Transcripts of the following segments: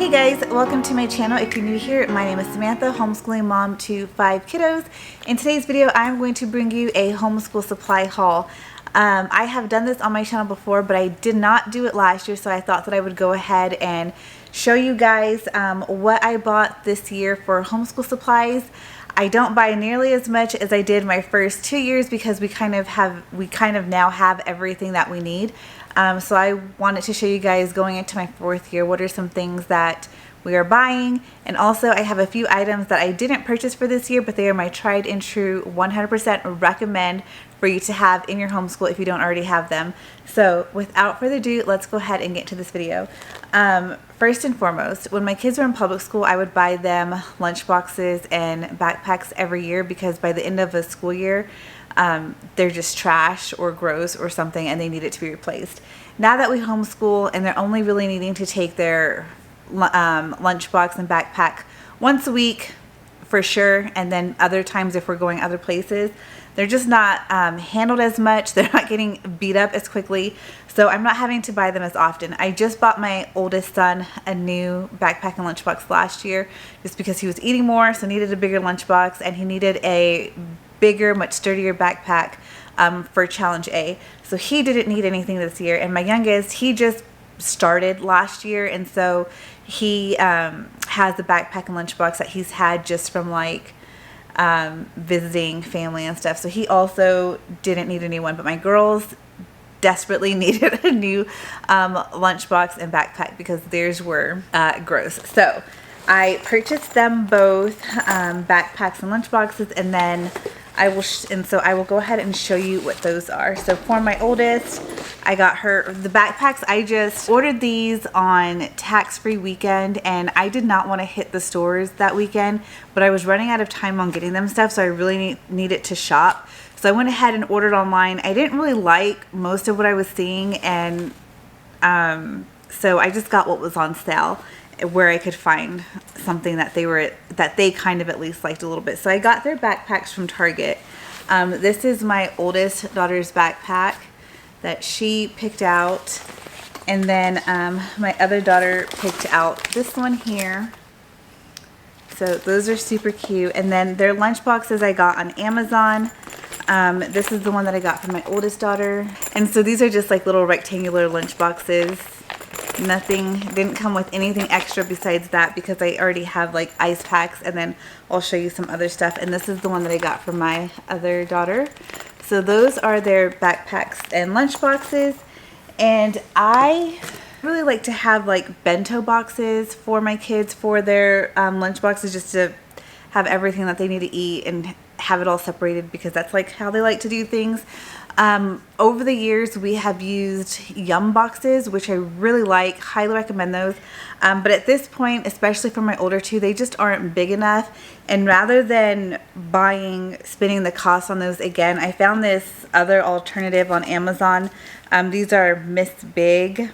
Hey guys, welcome to my channel. If you're new here, my name is Samantha, homeschooling mom to 5 kiddos. In today's video, I'm going to bring you a homeschool supply haul. I have done this on my channel before, but I did not do it last year, so I thought that I would go ahead and show you guys what I bought this year for homeschool supplies. I don't buy nearly as much as I did my first 2 years because we kind of now have everything that we need. So I wanted to show you guys going into my 4th year what are some things that we are buying, and also I have a few items that I didn't purchase for this year, but they are my tried and true 100% recommend for you to have in your homeschool if you don't already have them. So without further ado, let's go ahead and get to this video. First and foremost, when my kids were in public school, I would buy them lunch boxes and backpacks every year because by the end of the school year, they're just trash or gross or something and they need it to be replaced. Now that we homeschool and they're only really needing to take their lunchbox and backpack once a week for sure, and then other times if we're going other places, they're just not handled as much. They're not getting beat up as quickly, so I'm not having to buy them as often. I just bought my oldest son a new backpack and lunchbox last year just because he was eating more, so needed a bigger lunchbox, and he needed a bigger, much sturdier backpack for Challenge A. So he didn't need anything this year, and my youngest, he just started last year, and so he has the backpack and lunchbox that he's had just from like visiting family and stuff, so he also didn't need a new one. But my girls desperately needed a new lunchbox and backpack because theirs were gross. So I purchased them both backpacks and lunchboxes, and then I will go ahead and show you what those are. So for my oldest, I got her the backpacks. I just ordered these on tax-free weekend, and I did not want to hit the stores that weekend, but I was running out of time on getting them stuff, so I really needed to shop. So I went ahead and ordered online. I didn't really like most of what I was seeing, and so I just got what was on sale, where I could find something that they kind of at least liked a little bit. So I got their backpacks from Target. This is my oldest daughter's backpack that she picked out, and then my other daughter picked out this one here. So those are super cute. And then their lunch boxes I got on Amazon. This is the one that I got for my oldest daughter, and so these are just like little rectangular lunch boxes. Didn't come with anything extra besides that because I already have like ice packs, and then I'll show you some other stuff. And this is the one that I got from my other daughter. So those are their backpacks and lunch boxes, and I really like to have like bento boxes for my kids for their lunch boxes, just to have everything that they need to eat and have it all separated because that's like how they like to do things. Over the years we have used Yum boxes, which I really like, highly recommend those, but at this point, especially for my older two, they just aren't big enough, and rather than spending the cost on those again, I found this other alternative on Amazon. These are Miss Big,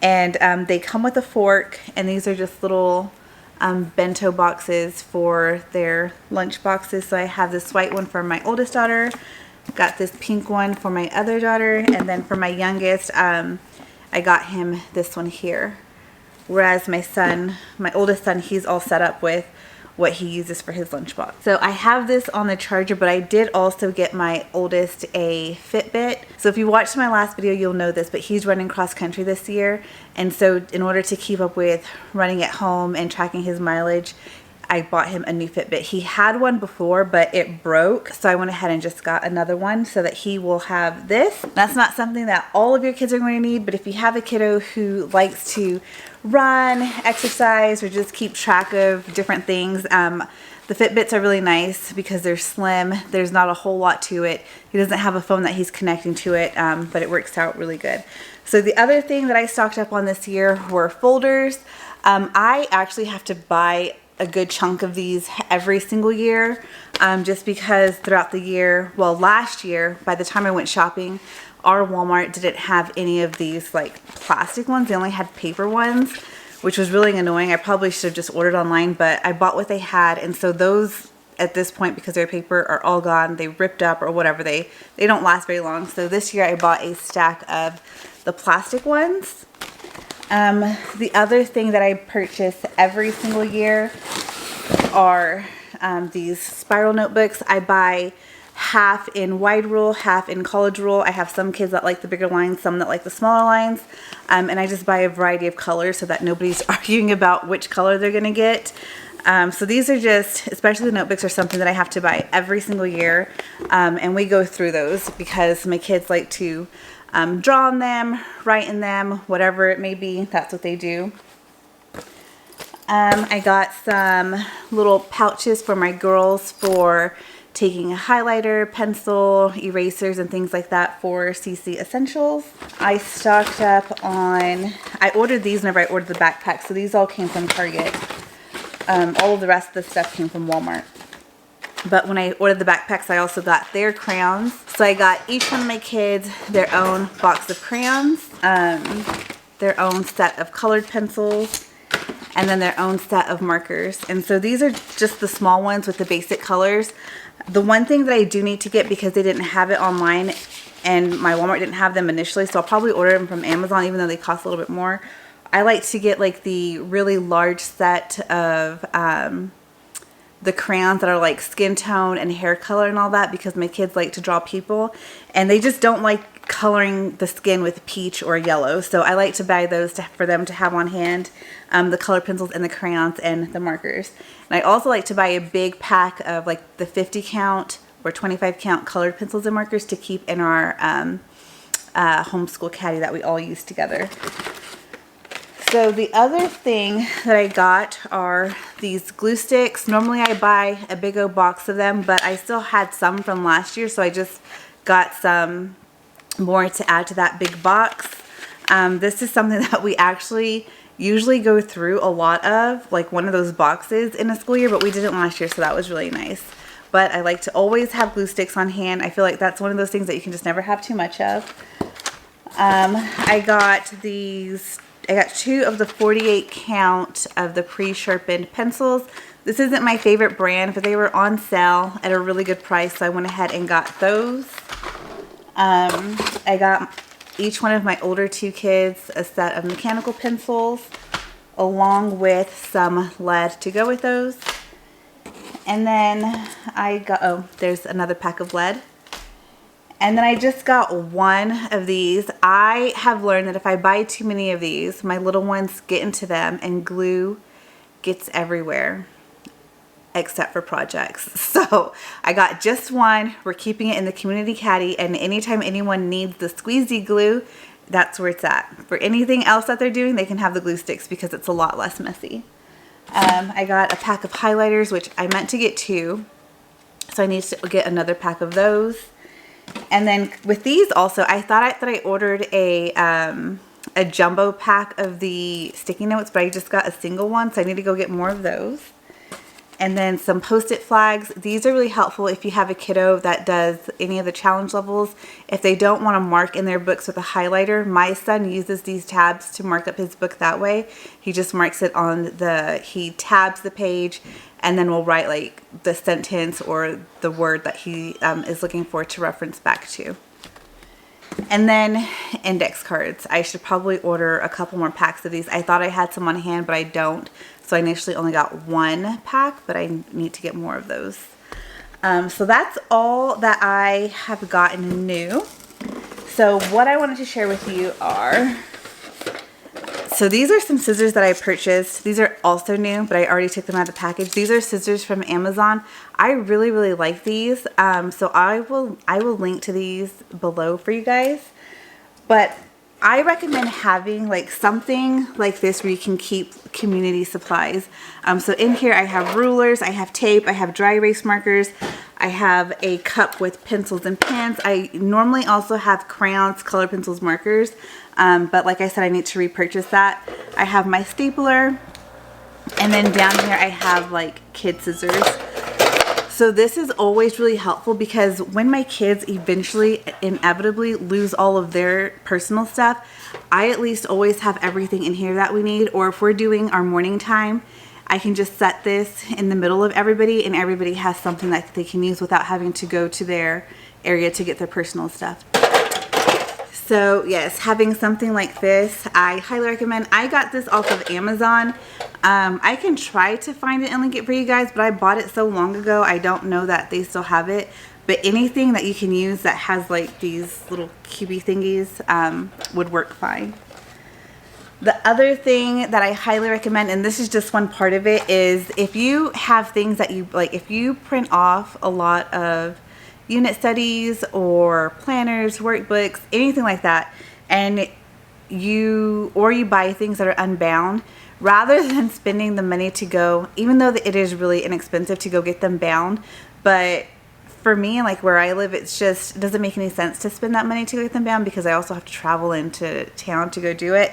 and they come with a fork, and these are just little bento boxes for their lunch boxes. So I have this white one for my oldest daughter, got this pink one for my other daughter, and then for my youngest, I got him this one here. Whereas my oldest son, he's all set up with what he uses for his lunchbox. So I have this on the charger, but I did also get my oldest a Fitbit. So if you watched my last video, you'll know this, but he's running cross country this year. And so in order to keep up with running at home and tracking his mileage, I bought him a new Fitbit. He had one before, but it broke, so I went ahead and just got another one so that he will have this. That's not something that all of your kids are going to need, but if you have a kiddo who likes to run, exercise, or just keep track of different things, the Fitbits are really nice because they're slim. There's not a whole lot to it. He doesn't have a phone that he's connecting to it, but it works out really good. So the other thing that I stocked up on this year were folders. I actually have to buy a good chunk of these every single year, just because throughout the year, well, last year, by the time I went shopping, our Walmart didn't have any of these like plastic ones. They only had paper ones, which was really annoying. I probably should have just ordered online, but I bought what they had, and so those at this point, because they're paper, are all gone. They ripped up or whatever. They don't last very long. So this year I bought a stack of the plastic ones. The other thing that I purchase every single year are these spiral notebooks. I buy half in wide rule, half in college rule. I have some kids that like the bigger lines, some that like the smaller lines. And I just buy a variety of colors so that nobody's arguing about which color they're gonna get. So these are just, especially the notebooks, are something that I have to buy every single year. And we go through those because my kids like to draw on them, write in them, whatever it may be. That's what they do. I got some little pouches for my girls for taking a highlighter, pencil, erasers, and things like that for CC Essentials. I stocked up on, I ordered these whenever I ordered the backpack, so these all came from Target. All of the rest of the stuff came from Walmart. But when I ordered the backpacks, I also got their crayons. So I got each one of my kids their own box of crayons, their own set of colored pencils, and then their own set of markers. And so these are just the small ones with the basic colors. The one thing that I do need to get, because they didn't have it online and my Walmart didn't have them initially, so I'll probably order them from Amazon even though they cost a little bit more. I like to get like the really large set of the crayons that are like skin tone and hair color and all that, because my kids like to draw people and they just don't like coloring the skin with peach or yellow. So I like to buy those for them to have on hand, the color pencils and the crayons and the markers. And I also like to buy a big pack of like the 50 count or 25 count colored pencils and markers to keep in our homeschool caddy that we all use together. So the other thing that I got are these glue sticks. Normally I buy a big old box of them, but I still had some from last year, so I just got some more to add to that big box. This is something that we actually usually go through a lot of, like one of those boxes in a school year, but we didn't last year, so that was really nice. But I like to always have glue sticks on hand. I feel like that's one of those things that you can just never have too much of. I got these. I got 2 of the 48 count of the pre-sharpened pencils. This isn't my favorite brand, but they were on sale at a really good price, so I went ahead and got those. I got each one of my older 2 kids a set of mechanical pencils, along with some lead to go with those. And then I got, oh, there's another pack of lead. And then I just got one of these. I have learned that if I buy too many of these, my little ones get into them and glue gets everywhere except for projects. So I got just one. We're keeping it in the community caddy, and anytime anyone needs the squeezy glue, that's where it's at. For anything else that they're doing, they can have the glue sticks because it's a lot less messy. I got a pack of highlighters, which I meant to get 2. So I need to get another pack of those. And then with these also, I thought that I ordered a jumbo pack of the sticky notes, but I just got a single one, so I need to go get more of those. And then some Post-it flags. These are really helpful if you have a kiddo that does any of the challenge levels. If they don't want to mark in their books with a highlighter, my son uses these tabs to mark up his book that way. He just marks it on he tabs the page, and then we'll write like the sentence or the word that he is looking for to reference back to. And then index cards. I should probably order a couple more packs of these. I thought I had some on hand, but I don't. So I initially only got 1 pack, but I need to get more of those. So that's all that I have gotten new. So what I wanted to share with you are, so these are some scissors that I purchased. These are also new, but I already took them out of the package. These are scissors from Amazon. I really, really like these. So I will link to these below for you guys. But I recommend having like something like this where you can keep community supplies. So in here I have rulers, I have tape, I have dry erase markers, I have a cup with pencils and pens. I normally also have crayons, color pencils, markers, but like I said, I need to repurchase that. I have my stapler, and then down here I have like kid scissors. So this is always really helpful because when my kids eventually, inevitably lose all of their personal stuff, I at least always have everything in here that we need. Or if we're doing our morning time, I can just set this in the middle of everybody and everybody has something that they can use without having to go to their area to get their personal stuff. So yes, having something like this, I highly recommend. I got this off of Amazon. I can try to find it and link it for you guys, but I bought it so long ago, I don't know that they still have it. But anything that you can use that has like these little cubey thingies would work fine. The other thing that I highly recommend, and this is just one part of it, is if you have things that you like, if you print off a lot of unit studies or planners, workbooks, anything like that, and you buy things that are unbound, rather than spending the money to go, even though it is really inexpensive to go get them bound, but for me, like where I live, it's just, it doesn't make any sense to spend that money to get them bound because I also have to travel into town to go do it.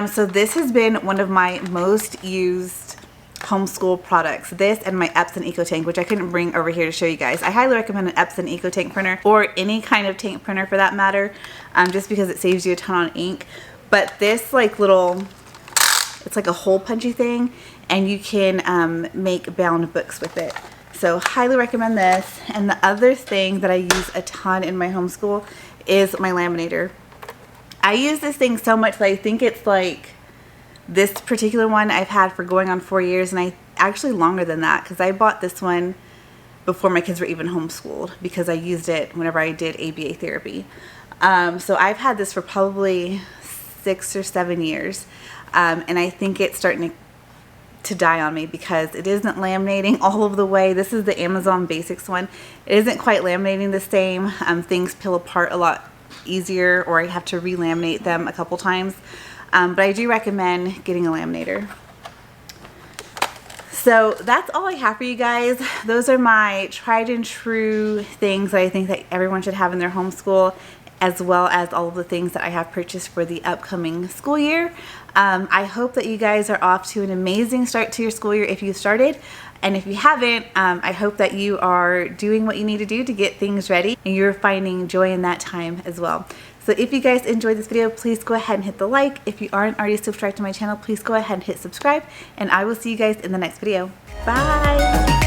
So this has been one of my most used homeschool products. This and my Epson EcoTank, which I couldn't bring over here to show you guys. I highly recommend an Epson EcoTank printer, or any kind of tank printer for that matter, just because it saves you a ton on ink. But this like little, it's like a hole punchy thing, and you can make bound books with it. So highly recommend this. And the other thing that I use a ton in my homeschool is my laminator. I use this thing so much that I think it's like, this particular one I've had for going on 4 years, and I actually longer than that, because I bought this one before my kids were even homeschooled, because I used it whenever I did ABA therapy. So I've had this for probably 6 or 7 years, and I think it's starting to die on me because it isn't laminating all of the way. This is the Amazon Basics one. It isn't quite laminating the same. Things peel apart a lot easier, or I have to re-laminate them a couple times. But I do recommend getting a laminator. So that's all I have for you guys. Those are my tried and true things that I think that everyone should have in their homeschool, as well as all of the things that I have purchased for the upcoming school year. I hope that you guys are off to an amazing start to your school year if you started. And if you haven't, I hope that you are doing what you need to do to get things ready, and you're finding joy in that time as well. So if you guys enjoyed this video, please go ahead and hit the like. If you aren't already subscribed to my channel, please go ahead and hit subscribe, and I will see you guys in the next video. Bye!